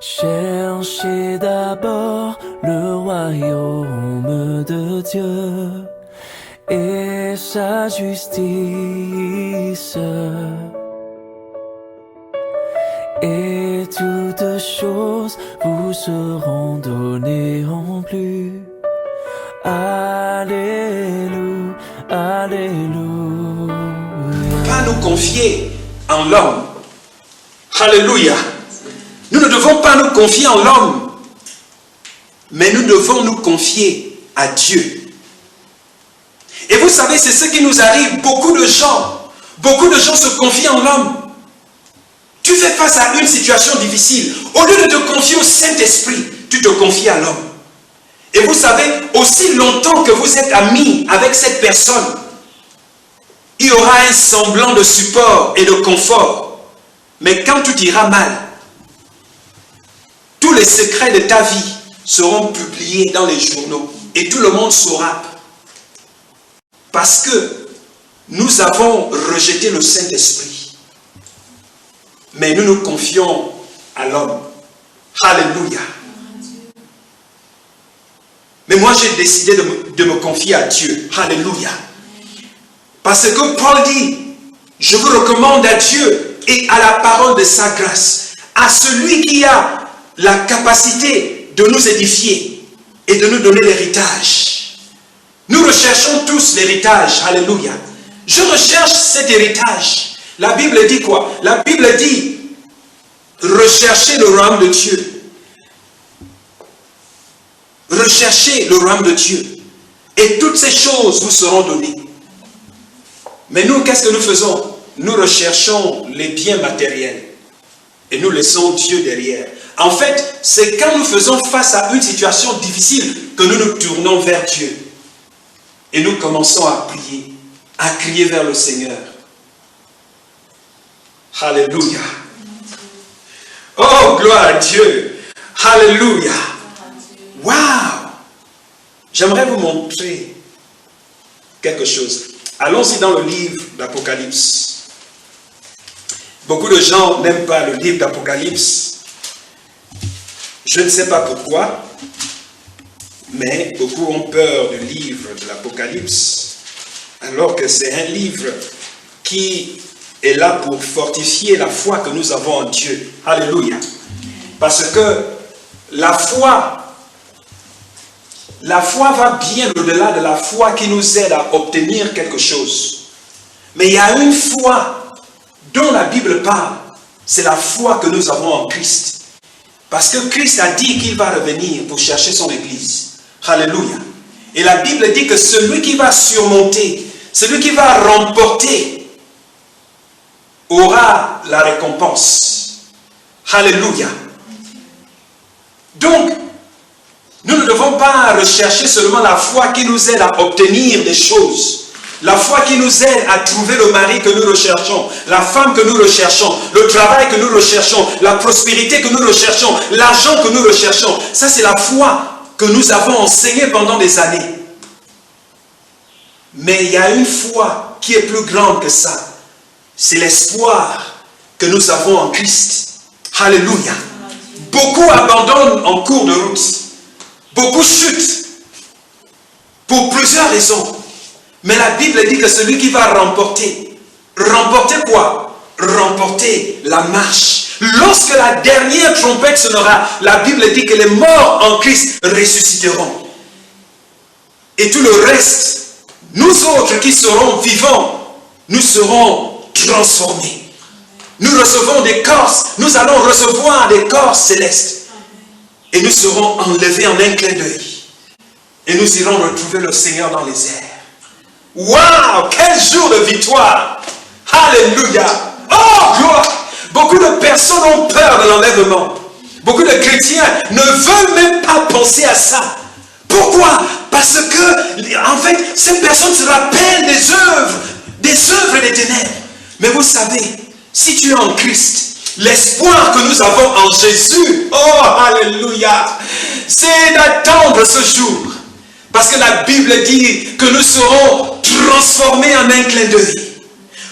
Cherchez d'abord le royaume de Dieu et sa justice, et toutes choses vous seront données en plus. Alléluia, alléluia. Pas nous confier en l'homme. Alléluia. Nous ne devons pas nous confier en l'homme, mais nous devons nous confier à Dieu. Et vous savez, c'est ce qui nous arrive. Beaucoup de gens se confient en l'homme. Tu fais face à une situation difficile. Au lieu de te confier au Saint-Esprit, tu te confies à l'homme. Et vous savez, aussi longtemps que vous êtes amis avec cette personne, il y aura un semblant de support et de confort. Mais quand tout ira mal, tous les secrets de ta vie seront publiés dans les journaux et tout le monde saura. Parce que nous avons rejeté le Saint-Esprit. Mais nous nous confions à l'homme. Alléluia. Mais moi j'ai décidé de me confier à Dieu. Alléluia. Parce que Paul dit, je vous recommande à Dieu et à la parole de sa grâce, à celui qui a la capacité de nous édifier et de nous donner l'héritage. Nous recherchons tous l'héritage. Alléluia. Je recherche cet héritage. La Bible dit quoi? La Bible dit, recherchez le royaume de Dieu. Recherchez le royaume de Dieu. Et toutes ces choses vous seront données. Mais nous, qu'est-ce que nous faisons? Nous recherchons les biens matériels. Et nous laissons Dieu derrière. En fait, c'est quand nous faisons face à une situation difficile que nous nous tournons vers Dieu. Et nous commençons à prier, à crier vers le Seigneur. Alléluia. Oh, gloire à Dieu. Alléluia. Waouh. J'aimerais vous montrer quelque chose. Allons-y dans le livre d'Apocalypse. Beaucoup de gens n'aiment pas le livre d'Apocalypse. Je ne sais pas pourquoi, mais beaucoup ont peur du livre de l'Apocalypse, alors que c'est un livre qui est là pour fortifier la foi que nous avons en Dieu. Alléluia. Parce que la foi va bien au-delà de la foi qui nous aide à obtenir quelque chose. Mais il y a une foi dont la Bible parle, c'est la foi que nous avons en Christ. Parce que Christ a dit qu'il va revenir pour chercher son Église. Alléluia. Et la Bible dit que celui qui va surmonter, celui qui va remporter, aura la récompense. Alléluia. Donc, nous ne devons pas rechercher seulement la foi qui nous aide à obtenir des choses. La foi qui nous aide à trouver le mari que nous recherchons, la femme que nous recherchons, le travail que nous recherchons, la prospérité que nous recherchons, l'argent que nous recherchons. Ça, c'est la foi que nous avons enseignée pendant des années. Mais il y a une foi qui est plus grande que ça. C'est l'espoir que nous avons en Christ. Alléluia. Beaucoup abandonnent en cours de route. Beaucoup chutent pour plusieurs raisons. Mais la Bible dit que celui qui va remporter quoi? Remporter la marche. Lorsque la dernière trompette sonnera, la Bible dit que les morts en Christ ressusciteront. Et tout le reste, nous autres qui serons vivants, nous serons transformés. Nous recevons des corps, nous allons recevoir des corps célestes. Et nous serons enlevés en un clin d'œil. Et nous irons retrouver le Seigneur dans les airs. Waouh, quel jour de victoire! Alléluia! Oh, gloire! Beaucoup de personnes ont peur de l'enlèvement. Beaucoup de chrétiens ne veulent même pas penser à ça. Pourquoi? Parce que, en fait, ces personnes se rappellent des œuvres des ténèbres. Mais vous savez, si tu es en Christ, l'espoir que nous avons en Jésus, oh, alléluia, c'est d'attendre ce jour. Parce que la Bible dit que nous serons transformés en un clin d'œil.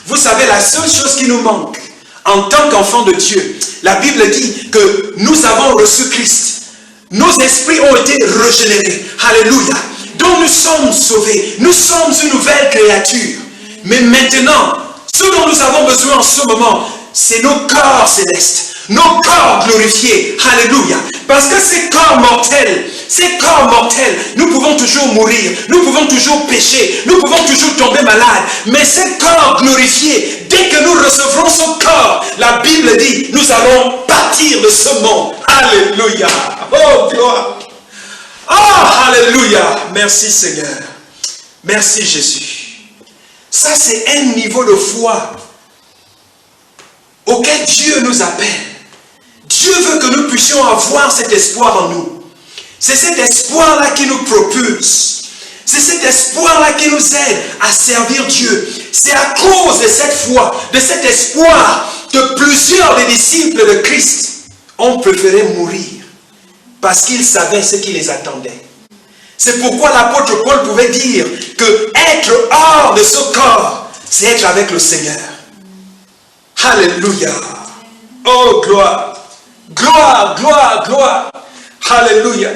Vous savez, la seule chose qui nous manque en tant qu'enfants de Dieu, La Bible dit que nous avons reçu Christ. Nos esprits ont été régénérés. Alléluia. Donc nous sommes sauvés. Nous sommes une nouvelle créature. Mais maintenant, ce dont nous avons besoin en ce moment, c'est nos corps célestes. Nos corps glorifiés. Alléluia. Parce que ces corps mortels, nous pouvons toujours mourir, nous pouvons toujours pécher, nous pouvons toujours tomber malade. Mais ces corps glorifiés, dès que nous recevrons ce corps, la Bible dit, nous allons partir de ce monde. Alléluia. Oh, gloire. Oh, alléluia. Merci Seigneur. Merci Jésus. Ça, c'est un niveau de foi auquel Dieu nous appelle. Dieu veut que nous puissions avoir cet espoir en nous. C'est cet espoir-là qui nous propulse. C'est cet espoir-là qui nous aide à servir Dieu. C'est à cause de cette foi, de cet espoir, que plusieurs des disciples de Christ ont préféré mourir parce qu'ils savaient ce qui les attendait. C'est pourquoi l'apôtre Paul pouvait dire que être hors de ce corps, c'est être avec le Seigneur. Alléluia. Oh, gloire. Gloire, gloire, gloire. Alléluia.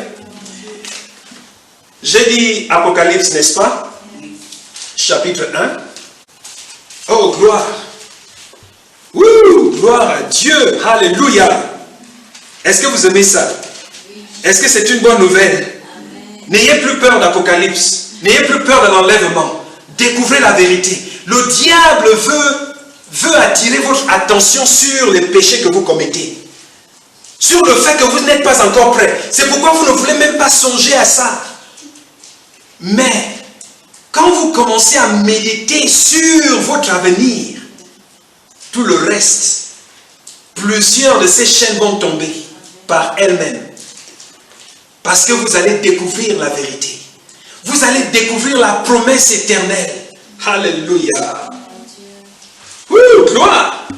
J'ai dit Apocalypse, n'est-ce pas? Chapitre 1. Oh, gloire. Ouh, gloire à Dieu. Alléluia. Est-ce que vous aimez ça? Est-ce que c'est une bonne nouvelle? N'ayez plus peur d'Apocalypse. N'ayez plus peur de l'enlèvement. Découvrez la vérité. Le diable veut attirer votre attention sur les péchés que vous commettez. Sur le fait que vous n'êtes pas encore prêt. C'est pourquoi vous ne voulez même pas songer à ça. Mais, quand vous commencez à méditer sur votre avenir, tout le reste, plusieurs de ces chaînes vont tomber par elles-mêmes. Parce que vous allez découvrir la vérité. Vous allez découvrir la promesse éternelle. Alléluia. Ouh, gloire.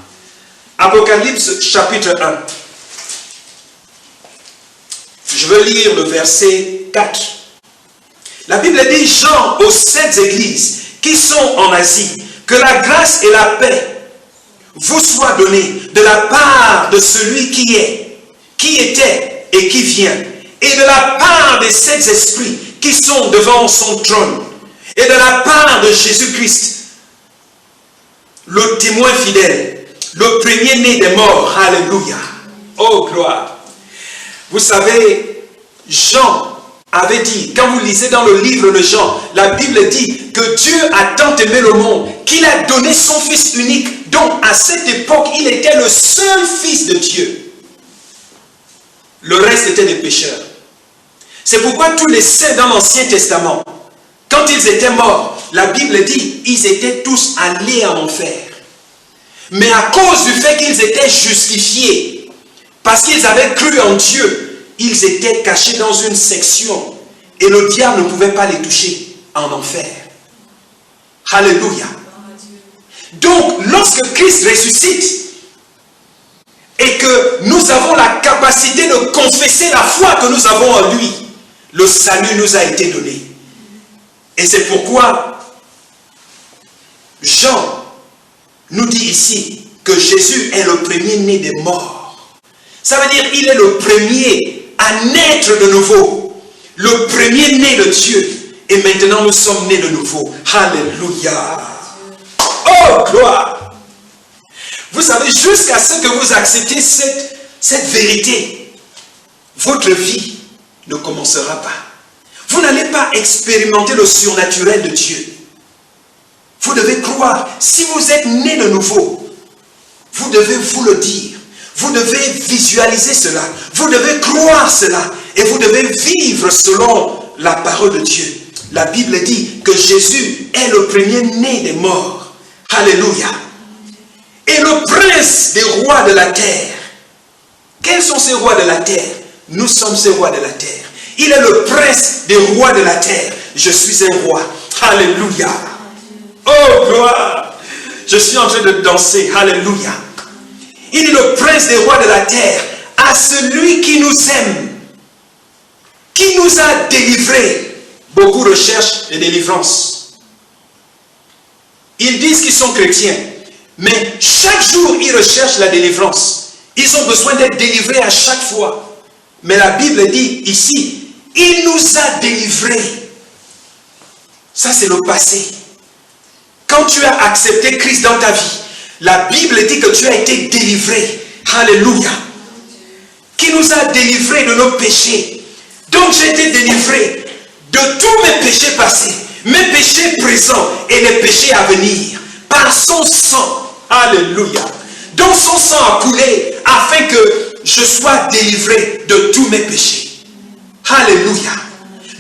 Apocalypse chapitre 1. Je veux lire le verset 4. La Bible dit, Jean aux 7 églises qui sont en Asie, que la grâce et la paix vous soient données de la part de celui qui est, qui était et qui vient, et de la part des 7 esprits qui sont devant son trône, et de la part de Jésus-Christ, le témoin fidèle, le premier-né des morts. Alléluia. Oh, gloire. Vous savez, Jean avait dit, quand vous lisez dans le livre de Jean, la Bible dit que Dieu a tant aimé le monde qu'il a donné son Fils unique, dont à cette époque, il était le seul Fils de Dieu. Le reste était des pécheurs. C'est pourquoi tous les saints dans l'Ancien Testament, quand ils étaient morts, la Bible dit, ils étaient tous allés en enfer. Mais à cause du fait qu'ils étaient justifiés, parce qu'ils avaient cru en Dieu, ils étaient cachés dans une section et le diable ne pouvait pas les toucher en enfer. Alléluia. Donc, lorsque Christ ressuscite et que nous avons la capacité de confesser la foi que nous avons en lui, le salut nous a été donné. Et c'est pourquoi Jean nous dit ici que Jésus est le premier-né des morts. Ça veut dire qu'il est le premier à naître de nouveau, le premier-né de Dieu. Et maintenant nous sommes nés de nouveau. Alléluia. Oh, gloire. Vous savez, jusqu'à ce que vous acceptez cette vérité, votre vie ne commencera pas. Vous n'allez pas expérimenter le surnaturel de Dieu. Vous devez croire. Si vous êtes né de nouveau, vous devez vous le dire. Vous devez visualiser cela. Vous devez croire cela. Et vous devez vivre selon la parole de Dieu. La Bible dit que Jésus est le premier-né des morts. Alléluia. Et le prince des rois de la terre. Quels sont ces rois de la terre? Nous sommes ces rois de la terre. Il est le prince des rois de la terre. Je suis un roi. Alléluia. Oh, gloire. Je suis en train de danser. Alléluia. Il est le prince des rois de la terre, à celui qui nous aime, qui nous a délivrés. Beaucoup recherchent les délivrances. Ils disent qu'ils sont chrétiens, mais chaque jour ils recherchent la délivrance. Ils ont besoin d'être délivrés à chaque fois. Mais la Bible dit ici, il nous a délivrés. Ça, c'est le passé. Quand tu as accepté Christ dans ta vie, la Bible dit que tu as été délivré. Alléluia. Qui nous a délivrés de nos péchés. Donc j'ai été délivré de tous mes péchés passés, mes péchés présents et les péchés à venir. Par son sang. Alléluia. Donc son sang a coulé afin que je sois délivré de tous mes péchés. Alléluia.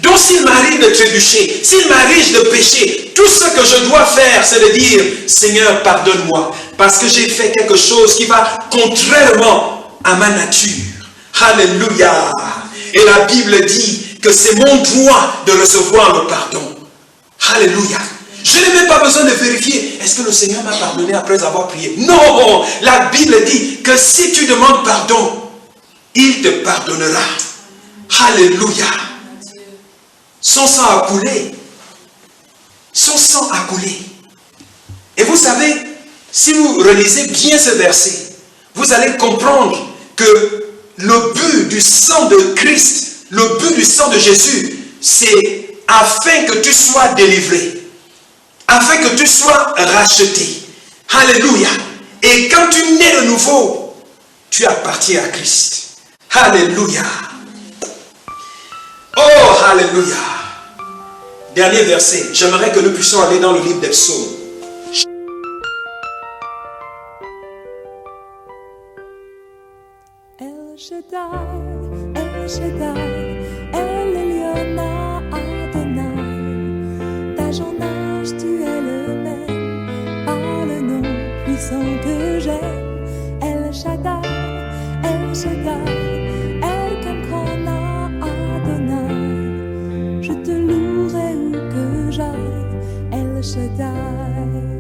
Donc s'il m'arrive de trébucher, s'il m'arrive de pécher, tout ce que je dois faire, c'est de dire, Seigneur, pardonne-moi, parce que j'ai fait quelque chose qui va contrairement à ma nature. Alléluia. Et la Bible dit que c'est mon droit de recevoir le pardon. Alléluia. Je n'ai même pas besoin de vérifier, est-ce que le Seigneur m'a pardonné après avoir prié? Non, la Bible dit que si tu demandes pardon, il te pardonnera. Alléluia. Son sang a coulé. Son sang a coulé. Et vous savez, si vous relisez bien ce verset, vous allez comprendre que le but du sang de Christ, le but du sang de Jésus, c'est afin que tu sois délivré, afin que tu sois racheté. Alléluia. Et quand tu nais de nouveau, tu appartiens à Christ. Alléluia. Oh, alléluia. Dernier verset. J'aimerais que nous puissions aller dans le livre des psaumes. El Shaddai, El Shaddai, El Elyon Adonai. D'âge en âge, tu es le même, par le nom puissant que j'aime. El Shaddai, El Shaddai, El Adonai. Je te louerai où que j'aille, El Shaddai.